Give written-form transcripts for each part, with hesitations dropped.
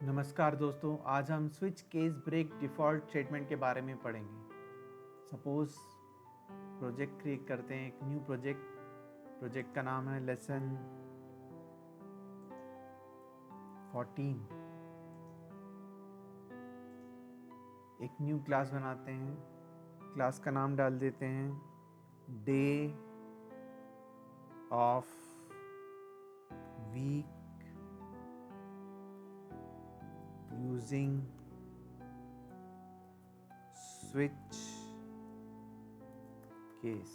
नमस्कार दोस्तों, आज हम switch case break default statement के बारे में पढ़ेंगे। सपोज़ प्रोजेक्ट क्रिएट करते हैं, एक न्यू प्रोजेक्ट का नाम है लेसन 14। एक न्यू क्लास बनाते हैं, क्लास का नाम डाल देते हैं day of week using switch case.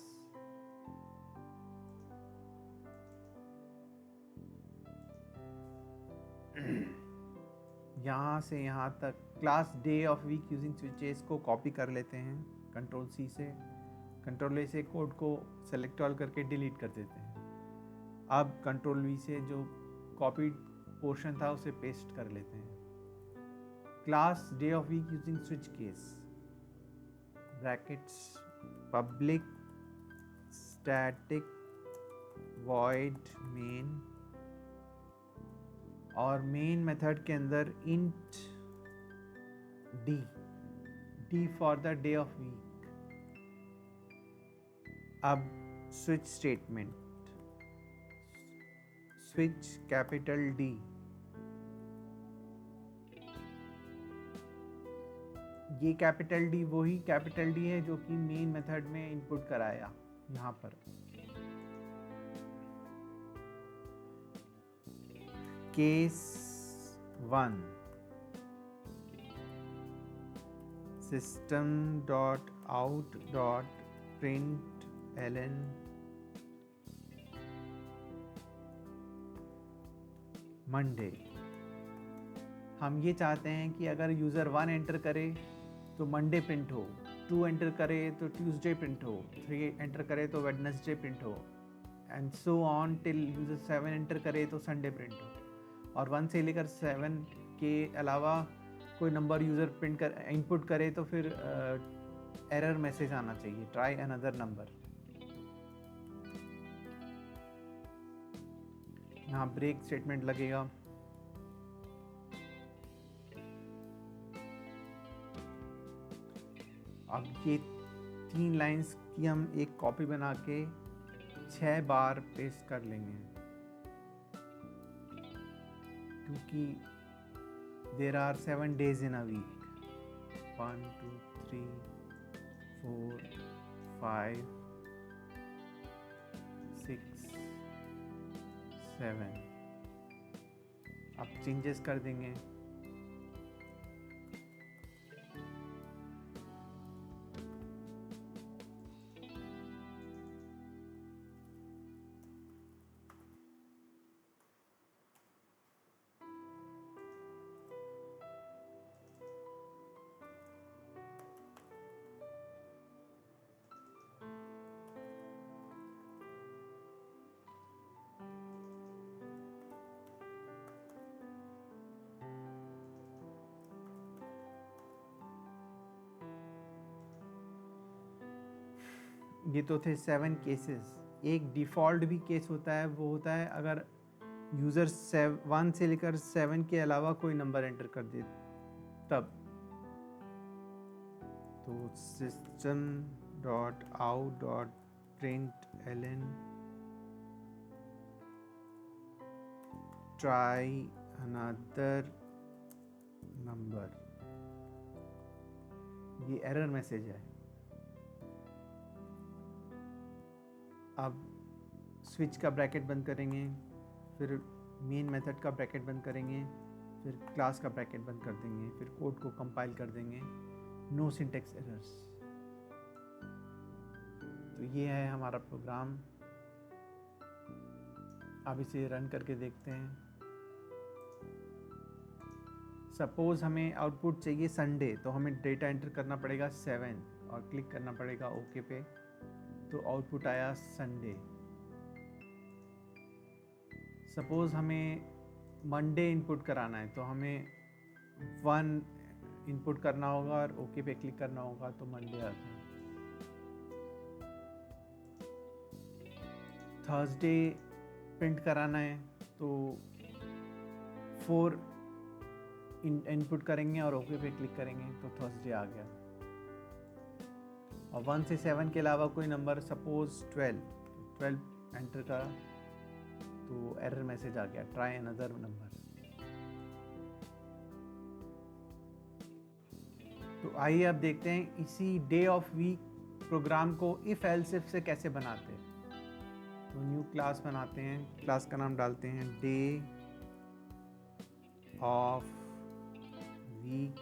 यहाँ से यहाँ तक class day of week using switches को कॉपी कर लेते हैं कंट्रोल सी से। कंट्रोल ए से कोड को सेलेक्ट ऑल करके डिलीट कर देते हैं। अब कंट्रोल वी से जो कॉपीड पोर्शन था उसे पेस्ट कर लेते हैं। Class day of week using switch case brackets public static void main, और मेन मेथड के अंदर int D for the day of week. अब switch statement, switch capital D, ये कैपिटल डी वही कैपिटल डी है जो कि मेन मेथड में इनपुट कराया। यहाँ पर case 1 system dot out dot println Monday. हम ये चाहते हैं कि अगर यूज़र 1 एंटर करे तो मंडे प्रिंट हो, 2 एंटर करे तो ट्यूसडे प्रिंट हो, 3 एंटर करे तो वेडनेसडे प्रिंट हो, and so on till user 7 enter करे तो संडे प्रिंट हो। और 1 से लेकर 7 के अलावा कोई नंबर यूज़र प्रिंट कर इनपुट करे तो फिर एरर मैसेज आना चाहिए, ट्राई अनदर नंबर। यहाँ ब्रेक स्टेटमेंट लगेगा। अब ये 3 लाइंस की हम एक कॉपी बना के 6 बार पेस्ट कर लेंगे, क्योंकि there are 7 days in a week। 1 2 3 4 5 6 7। अब चेंजेस कर देंगे। ये तो थे 7 केसेस। एक डिफ़ॉल्ट भी केस होता है, वो होता है अगर यूज़र 1 से लेकर 7 के अलावा कोई नंबर एंटर कर दे तब। तो system dot out dot println try another number, ये एरर मैसेज है। अब स्विच का ब्रैकेट बंद करेंगे, फिर मेन मेथड का ब्रैकेट बंद करेंगे, फिर क्लास का ब्रैकेट बंद कर देंगे, फिर कोड को कंपाइल कर देंगे। No syntax errors. तो ये है हमारा प्रोग्राम। अब इसे रन करके देखते हैं। सपोज़ हमें आउटपुट चाहिए संडे, तो हमें डेटा एंटर करना पड़ेगा 7 और क्लिक करना पड़ेगा ओके पे, तो आउटपुट आया संडे। सपोज़ हमें मंडे इनपुट कराना है, तो हमें 1 इनपुट करना होगा और ओके पे क्लिक करना होगा, तो मंडे आ गया। थर्सडे प्रिंट कराना है तो 4 इनपुट करेंगे और ओके पे क्लिक करेंगे तो थर्सडे आ गया। और 1 से 7 के अलावा कोई नंबर, सपोज 12 एंटर करा तो एरर मैसेज आ गया, ट्राई अनदर नंबर। तो आइए अब देखते हैं इसी डे ऑफ वीक प्रोग्राम को इफ एल्स इफ से कैसे बनाते हैं। तो न्यू क्लास बनाते हैं, क्लास का नाम डालते हैं day of week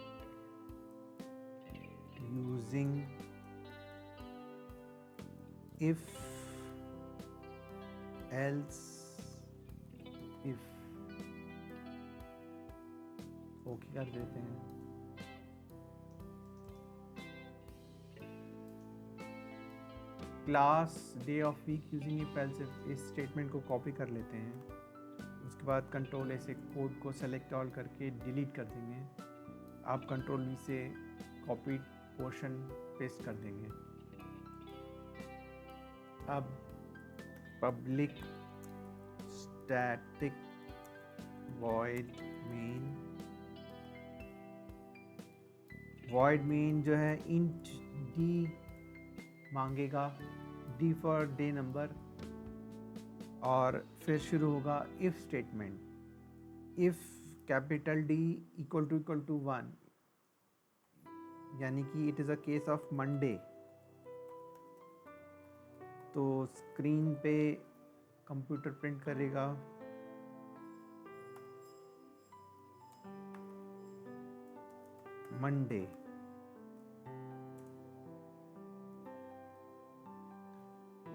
using if else if. Okay कर देते हैं। Class day of week using if else if, इस स्टेटमेंट को कॉपी कर लेते हैं। उसके बाद कंट्रोल ए से कोड को सेलेक्ट ऑल करके डिलीट कर देंगे। आप कंट्रोल वी से कॉपी पोर्शन पेस्ट कर देंगे। अब पब्लिक स्टैटिक वॉइड मेन जो है इंट डी मांगेगा, डी फॉर डे नंबर, और फिर शुरू होगा if statement. If capital D equal to 1, यानी कि it is a case of Monday. तो स्क्रीन पे कंप्यूटर प्रिंट करेगा मंडे।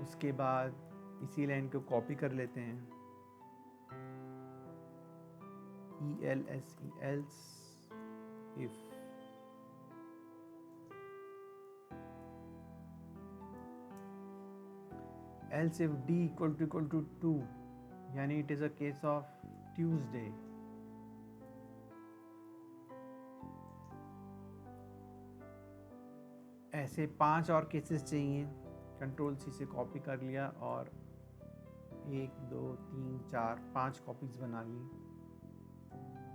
उसके बाद इसी लाइन को कॉपी कर लेते हैं, ELSE else if. Else if D equal to 2, यानी it is a case of Tuesday. ऐसे 5 और केसेस चाहिए। कंट्रोल सी से कॉपी कर लिया और 1 2 3 4 5 कॉपीज बना ली।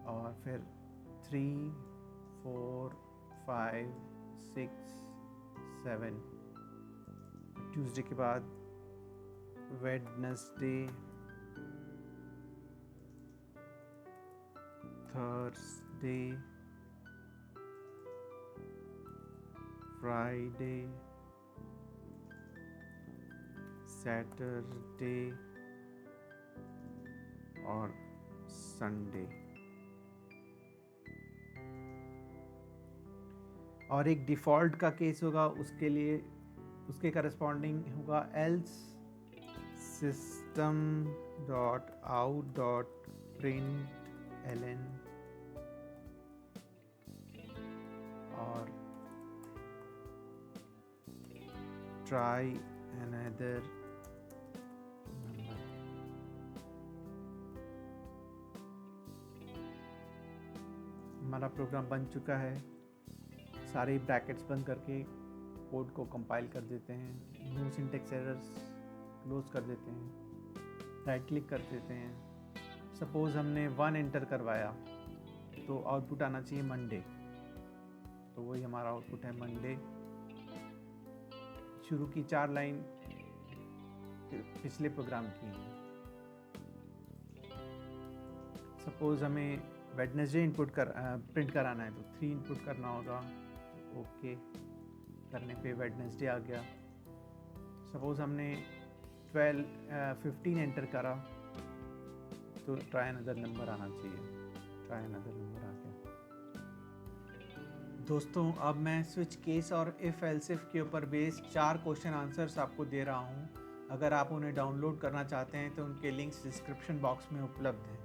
और फिर 3 4 5 6 7 ट्यूसडे के बाद वेडनेसडे, थर्सडे, फ्राइडे, सैटरडे और संडे। और एक डिफ़ॉल्ट का केस होगा, उसके लिए उसके करस्पॉन्डिंग होगा else system dot out dot println और try another number। हमारा प्रोग्राम बन चुका है। सारे ब्रैकेट्स बंद करके कोड को कंपाइल कर देते हैं। नो सिंटेक्स एरर्स क्लोज कर देते हैं, राइट क्लिक कर देते हैं। सपोज़ हमने 1 एंटर करवाया तो आउटपुट आना चाहिए मंडे, तो वही हमारा आउटपुट है मंडे। शुरू की 4 लाइन पिछले प्रोग्राम की हैं। सपोज़ हमें वेडनेसडे प्रिंट कराना है तो 3 इनपुट करना होगा। तो ओके करने पे वेडनेसडे आ गया। सपोज़ हमने 15 एंटर करा तो ट्राई अनदर नंबर आना चाहिए, ट्राई अनदर नंबर आ गया। दोस्तों अब मैं स्विच केस और इफ एल्स इफ के ऊपर बेस्ड 4 क्वेश्चन आंसर्स आपको दे रहा हूँ। अगर आप उन्हें डाउनलोड करना चाहते हैं तो उनके लिंक्स डिस्क्रिप्शन बॉक्स में उपलब्ध हैं।